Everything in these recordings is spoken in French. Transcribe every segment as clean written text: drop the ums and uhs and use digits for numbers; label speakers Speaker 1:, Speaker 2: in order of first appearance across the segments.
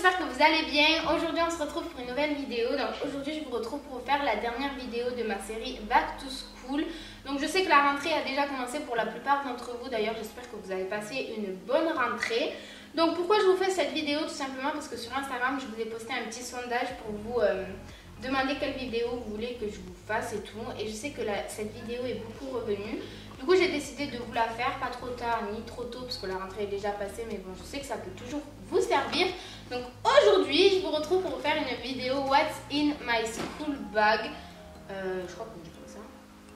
Speaker 1: j'espère que vous allez bien. Aujourd'hui on se retrouve pour une nouvelle vidéo. Donc aujourd'hui je vous retrouve pour faire la dernière vidéo de ma série Back to School. Donc je sais que la rentrée a déjà commencé pour la plupart d'entre vous. D'ailleurs j'espère que vous avez passé une bonne rentrée. Donc pourquoi je vous fais cette vidéo? Tout simplement parce que sur Instagram je vous ai posté un petit sondage pour vous demander quelle vidéo vous voulez que je vous fasse et tout. Et je sais que cette vidéo est beaucoup revenue. Du coup j'ai décidé de vous la faire, pas trop tard ni trop tôt parce que la rentrée est déjà passée, mais bon je sais que ça peut toujours vous servir. Donc aujourd'hui je vous retrouve pour vous faire une vidéo What's in my school bag. Je crois qu'on dit comme ça.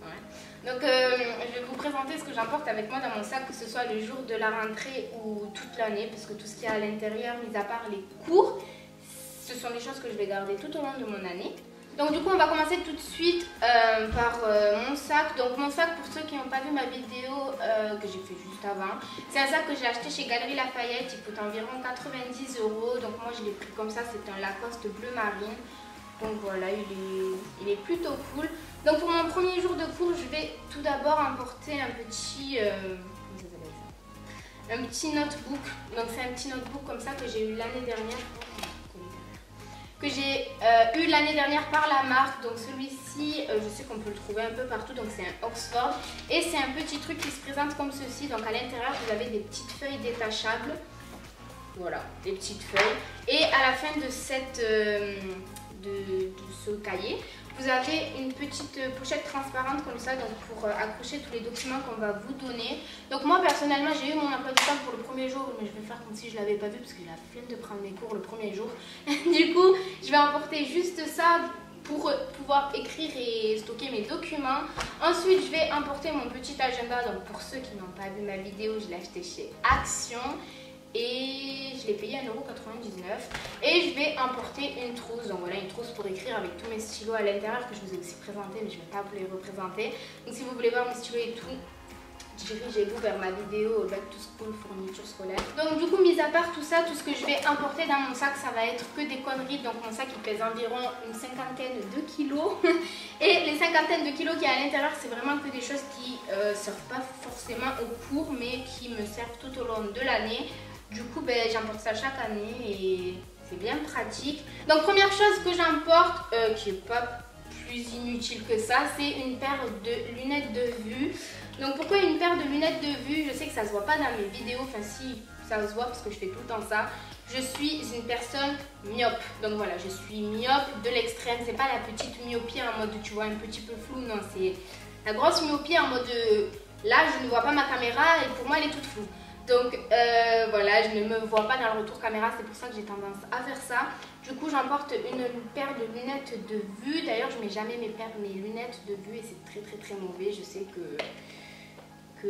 Speaker 1: Ouais. Donc je vais vous présenter ce que j'emporte avec moi dans mon sac, que ce soit le jour de la rentrée ou toute l'année, parce que tout ce qu'il y a à l'intérieur, mis à part les cours, ce sont des choses que je vais garder tout au long de mon année. Donc du coup on va commencer tout de suite par mon sac. Donc mon sac, pour ceux qui n'ont pas vu ma vidéo que j'ai fait juste avant, c'est un sac que j'ai acheté chez Galeries Lafayette. Il coûte environ 90 €. Donc moi je l'ai pris comme ça, c'est un Lacoste bleu marine. Donc voilà, il est plutôt cool. Donc pour mon premier jour de cours, je vais tout d'abord emporter un petit... un petit notebook. Donc c'est un petit notebook comme ça que j'ai eu l'année dernière. Que j'ai eu l'année dernière par la marque. Donc celui-ci, je sais qu'on peut le trouver un peu partout. Donc c'est un Oxford. Et c'est un petit truc qui se présente comme ceci. Donc à l'intérieur, vous avez des petites feuilles détachables. Voilà, des petites feuilles. Et à la fin de ce cahier, vous avez une petite pochette transparente comme ça, donc pour accrocher tous les documents qu'on va vous donner. Donc moi personnellement j'ai eu mon emploi du temps pour le premier jour, mais je vais faire comme si je ne l'avais pas vu parce que j'ai la flemme de prendre mes cours le premier jour. Du coup je vais emporter juste ça pour pouvoir écrire et stocker mes documents. Ensuite je vais emporter mon petit agenda. Donc pour ceux qui n'ont pas vu ma vidéo, je l'ai acheté chez Action. Et je l'ai payé 1,99 €. Et je vais emporter une trousse. Donc voilà, une trousse pour écrire avec tous mes stylos à l'intérieur que je vous ai aussi présenté, mais je ne vais pas vous les représenter. Donc si vous voulez voir mes stylos et tout, dirigez-vous vers ma vidéo Back to School fourniture scolaire. Donc du coup, mis à part tout ça, tout ce que je vais emporter dans mon sac, ça va être que des conneries. Donc mon sac il pèse environ une cinquantaine de kilos. Et les cinquantaines de kilos qu'il y a à l'intérieur, c'est vraiment que des choses qui ne servent pas forcément au cours, mais qui me servent tout au long de l'année. Du coup, j'emporte ça chaque année et c'est bien pratique. Donc première chose que j'emporte, qui n'est pas plus inutile que ça, c'est une paire de lunettes de vue. Donc pourquoi une paire de lunettes de vue? Je sais que ça se voit pas dans mes vidéos, enfin si, ça se voit parce que je fais tout le temps ça. Je suis une personne myope. Donc voilà, je suis myope de l'extrême. C'est pas la petite myopie en mode tu vois un petit peu flou, non, c'est la grosse myopie en mode là je ne vois pas ma caméra et pour moi elle est toute floue. Donc voilà, je ne me vois pas dans le retour caméra, c'est pour ça que j'ai tendance à faire ça. Du coup, j'emporte une paire de lunettes de vue. D'ailleurs, je ne mets jamais mes lunettes de vue et c'est très mauvais. Je sais que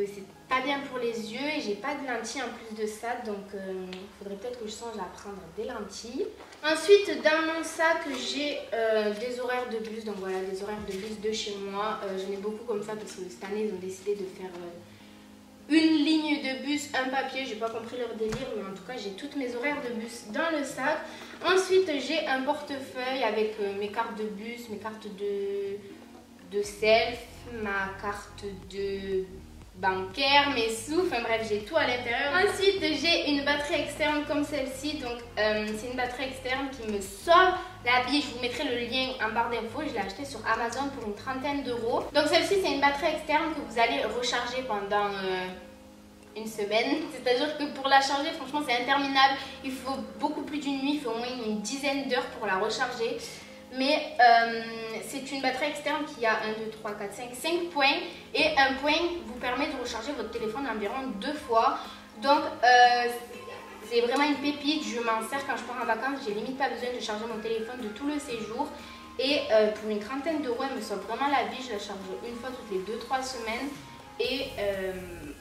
Speaker 1: c'est pas bien pour les yeux et j'ai pas de lentilles en plus de ça. Donc il faudrait peut-être que je songe à prendre des lentilles. Ensuite, dans mon sac, j'ai des horaires de bus. Donc voilà, des horaires de bus de chez moi. J'en ai beaucoup comme ça parce que cette année, ils ont décidé de faire... une ligne de bus, un papier, j'ai pas compris leur délire, mais en tout cas j'ai toutes mes horaires de bus dans le sac. Ensuite j'ai un portefeuille avec mes cartes de bus, mes cartes de self, ma carte de bancaire, mes sous, enfin bref j'ai tout à l'intérieur. Ensuite j'ai une batterie externe comme celle-ci, donc c'est une batterie externe qui me sauve la vie. Je vous mettrai le lien en barre d'infos, je l'ai acheté sur Amazon pour une trentaine d'euros. Donc celle-ci c'est une batterie externe que vous allez recharger pendant une semaine, c'est-à-dire que pour la charger franchement c'est interminable, il faut beaucoup plus d'une nuit, il faut au moins une dizaine d'heures pour la recharger. Mais c'est une batterie externe qui a 1, 2, 3, 4, 5 points. Et un point vous permet de recharger votre téléphone environ 2 fois. Donc c'est vraiment une pépite. Je m'en sers quand je pars en vacances. J'ai limite pas besoin de charger mon téléphone de tout le séjour. Et pour une trentaine d'euros, elle me sauve vraiment la vie. Je la charge une fois toutes les 2-3 semaines. Et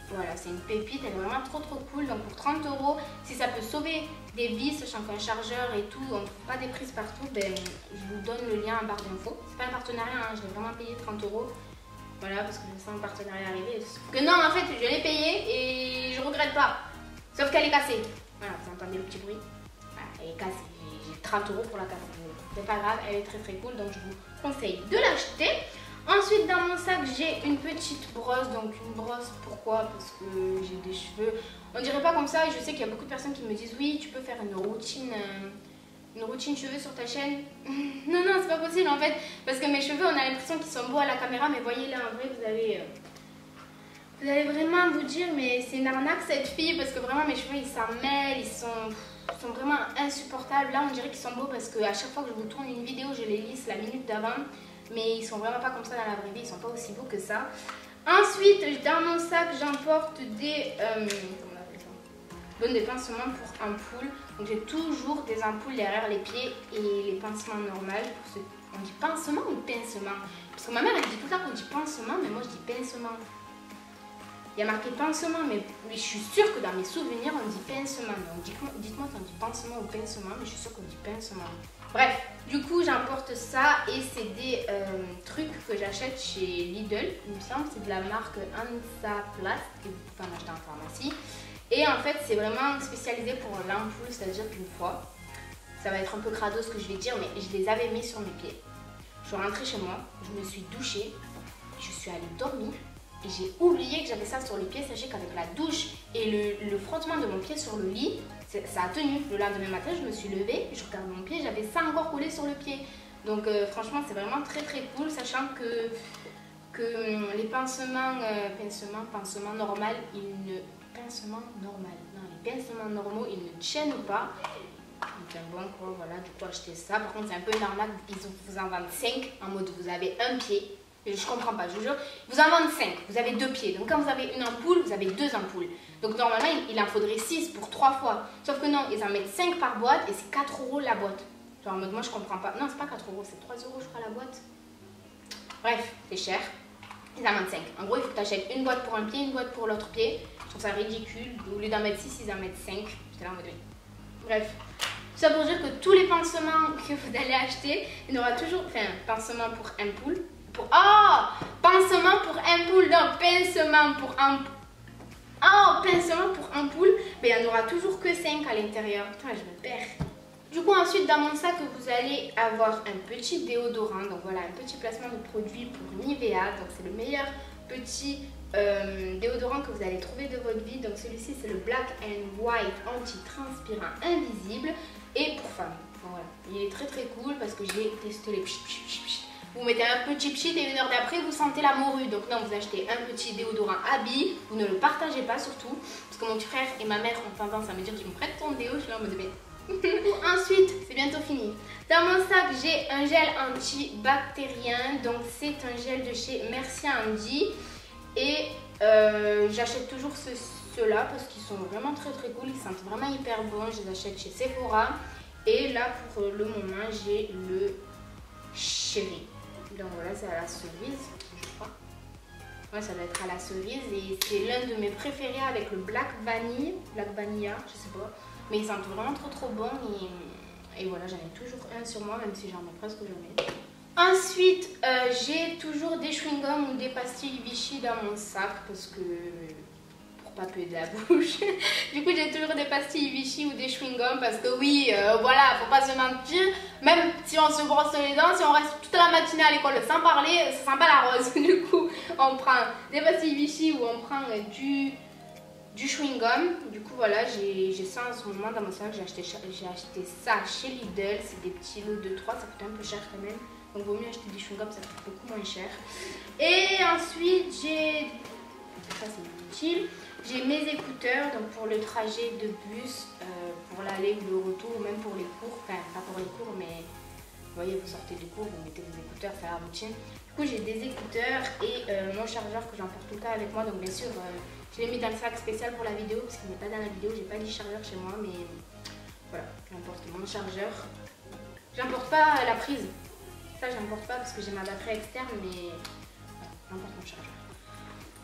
Speaker 1: voilà, c'est une pépite, elle est vraiment trop cool. Donc pour 30 €, si ça peut sauver des vies, sachant qu'un chargeur et tout, on ne trouve pas des prises partout, je vous donne le lien en barre d'infos. C'est pas un partenariat, hein, je l'ai vraiment payé 30 €. Voilà, parce que je sens un partenariat arriver. Sauf que non, en fait, je l'ai payé et je regrette pas. Sauf qu'elle est cassée. Voilà, vous entendez le petit bruit? Voilà, elle est cassée. J'ai 30 € pour la casser. C'est pas grave, elle est très cool, donc je vous conseille de l'acheter. Ensuite, dans mon sac, j'ai une petite brosse. Donc, une brosse, pourquoi? Parce que j'ai des cheveux. On dirait pas comme ça. Et je sais qu'il y a beaucoup de personnes qui me disent oui, tu peux faire une routine cheveux sur ta chaîne. Non, non, c'est pas possible en fait. Parce que mes cheveux, on a l'impression qu'ils sont beaux à la caméra. Mais voyez là, en vrai, vous allez vraiment vous dire, mais c'est une arnaque cette fille. Parce que vraiment, mes cheveux, ils s'en mêlent. Ils sont vraiment insupportables. Là, on dirait qu'ils sont beaux parce que à chaque fois que je vous tourne une vidéo, je les lisse la minute d'avant. Mais ils sont vraiment pas comme ça dans la vraie vie, ils sont pas aussi beaux que ça. Ensuite, dans mon sac, j'emporte des comment on appelle ça, bonnes de pincement pour ampoules. Donc j'ai toujours des ampoules derrière les pieds et les pinsements normaux. On dit pincement ou pincement? Parce que ma mère elle dit tout le temps qu'on dit pincement, mais moi je dis pincement. Il y a marqué pincement, mais je suis sûre que dans mes souvenirs on dit pincement. Donc dites-moi si on dit pincement ou pincement, mais je suis sûre qu'on dit pincement. Bref, du coup j'emporte ça et c'est des trucs que j'achète chez Lidl, il me semble, c'est de la marque Hansaplast que vous pouvez en acheter en pharmacie. Et en fait c'est vraiment spécialisé pour l'ampoule, c'est-à-dire qu'une fois, ça va être un peu crado ce que je vais dire, mais je les avais mis sur mes pieds. Je suis rentrée chez moi, je me suis douchée, je suis allée dormir et j'ai oublié que j'avais ça sur les pieds. Sachez qu'avec la douche et le frottement de mon pied sur le lit, ça a tenu. Le lendemain matin, je me suis levée, je regarde mon pied, j'avais ça encore collé sur le pied. Donc franchement, c'est vraiment très très cool, sachant que les pinsements normal, les pinsements normaux, ils ne tiennent pas. Donc bon quoi, voilà, du coup acheter ça. Par contre, c'est un peu une arnaque, ils vous en vendent 5 en mode vous avez un pied. Je comprends pas, je vous jure. Vous en vendent 5, vous avez 2 pieds. Donc quand vous avez une ampoule, vous avez 2 ampoules. Donc normalement, il en faudrait 6 pour 3 fois. Sauf que non, ils en mettent 5 par boîte et c'est 4 € la boîte. Genre en mode, moi je comprends pas. Non, c'est pas 4 €, c'est 3 € je crois la boîte. Bref, c'est cher. Ils en vendent 5. En gros, il faut que tu achètes une boîte pour un pied, une boîte pour l'autre pied. Je trouve ça ridicule. Au lieu d'en mettre 6, ils en mettent 5. J'étais là en mode oui. Bref. Tout ça pour dire que tous les pansements que vous allez acheter, il y aura toujours. Enfin, pansement pour ampoule. Pansement pour ampoule, non, pincement pour ampoule. Pincement pour ampoule, mais il n'y en aura toujours que 5 à l'intérieur. Putain, je me perds. Du coup, ensuite, dans mon sac, vous allez avoir un petit déodorant. Donc voilà, un petit placement de produit pour Nivea. Donc c'est le meilleur petit déodorant que vous allez trouver de votre vie. Donc celui-ci, c'est le Black and White anti-transpirant invisible et pour femmes. Voilà, il est très très cool parce que j'ai testé les vous mettez un petit pchit et une heure d'après vous sentez la morue. Donc non, vous achetez un petit déodorant à billes, vous ne le partagez pas surtout. Parce que mon petit frère et ma mère ont tendance à me dire tu me prêtes ton déo, je suis là en mode mais... Ensuite, c'est bientôt fini. Dans mon sac, j'ai un gel antibactérien. Donc c'est un gel de chez Merci Andy. Et j'achète toujours ceux-là parce qu'ils sont vraiment très très cool. Ils sentent vraiment hyper bon. Je les achète chez Sephora. Et là pour le moment, j'ai le Chéri. Donc voilà, c'est à la cerise, je crois. Ouais, ça doit être à la cerise et c'est l'un de mes préférés avec le Black Vanilla, je sais pas. Mais ils sentent vraiment trop trop bon et voilà, j'en ai toujours un sur moi, même si j'en ai presque jamais. Ensuite, j'ai toujours des chewing-gums ou des pastilles Vichy dans mon sac parce que... pas puer de la bouche. Du coup, j'ai toujours des pastilles Vichy ou des chewing-gums parce que oui, voilà, faut pas se mentir. Même si on se brosse les dents, si on reste toute la matinée à l'école sans parler, ça sent pas la rose. Du coup, on prend des pastilles Vichy ou on prend du chewing-gum. Du coup, voilà, j'ai ça en ce moment dans mon sac. J'ai acheté ça chez Lidl. C'est des petits lots de 3, ça coûte un peu cher quand même. Donc, vaut mieux acheter des chewing-gums, ça coûte beaucoup moins cher. Et ensuite, j'ai... ça, c'est utile. J'ai mes écouteurs, donc pour le trajet de bus, pour l'aller ou le retour, ou même pour les cours, enfin pas pour les cours, mais vous voyez, vous sortez du cours, vous mettez vos écouteurs, c'est la routine. Du coup, j'ai des écouteurs et mon chargeur que j'emporte tout le temps avec moi, donc bien sûr, je l'ai mis dans le sac spécial pour la vidéo, parce qu'il n'est pas dans la vidéo, j'ai pas dit chargeur chez moi, mais voilà, j'emporte mon chargeur. J'emporte pas la prise, ça j'emporte pas parce que j'ai ma batterie externe, mais voilà, j'emporte mon chargeur.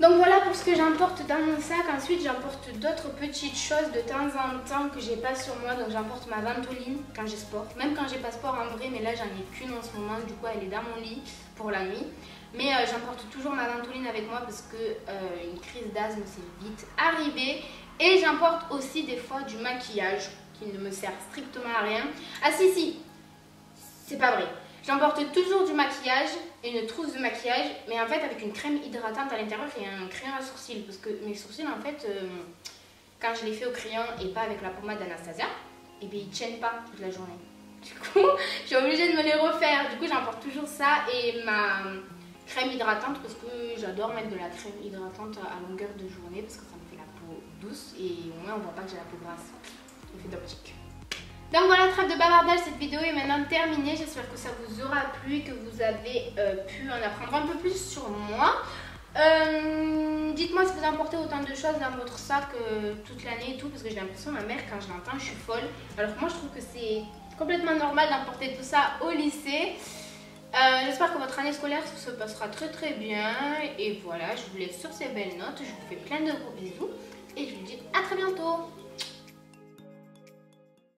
Speaker 1: Donc voilà pour ce que j'emporte dans mon sac. Ensuite j'emporte d'autres petites choses de temps en temps que j'ai pas sur moi. Donc j'emporte ma ventoline quand j'ai sport. Même quand j'ai pas sport en vrai, mais là j'en ai qu'une en ce moment. Du coup elle est dans mon lit pour la nuit. Mais j'emporte toujours ma ventoline avec moi parce que une crise d'asthme c'est vite arrivé. Et j'emporte aussi des fois du maquillage qui ne me sert strictement à rien. Ah si, c'est pas vrai. J'emporte toujours du maquillage et une trousse de maquillage, mais en fait avec une crème hydratante à l'intérieur et un crayon à sourcils. Parce que mes sourcils, en fait, quand je les fais au crayon et pas avec la pommade d'Anastasia, et bien ils tiennent pas toute la journée. Du coup, je suis obligée de me les refaire. Du coup, j'emporte toujours ça et ma crème hydratante parce que j'adore mettre de la crème hydratante à longueur de journée parce que ça me fait la peau douce et au moins on voit pas que j'ai la peau grasse. Effet d'optique. Donc voilà, trêve de bavardage, cette vidéo est maintenant terminée. J'espère que ça vous aura plu et que vous avez pu en apprendre un peu plus sur moi. Dites-moi si vous emportez autant de choses dans votre sac toute l'année et tout, parce que j'ai l'impression, ma mère, quand je l'entends, je suis folle. Alors que moi, je trouve que c'est complètement normal d'emporter tout ça au lycée. J'espère que votre année scolaire se passera très bien. Et voilà, je vous laisse sur ces belles notes. Je vous fais plein de gros bisous et je vous dis à très bientôt.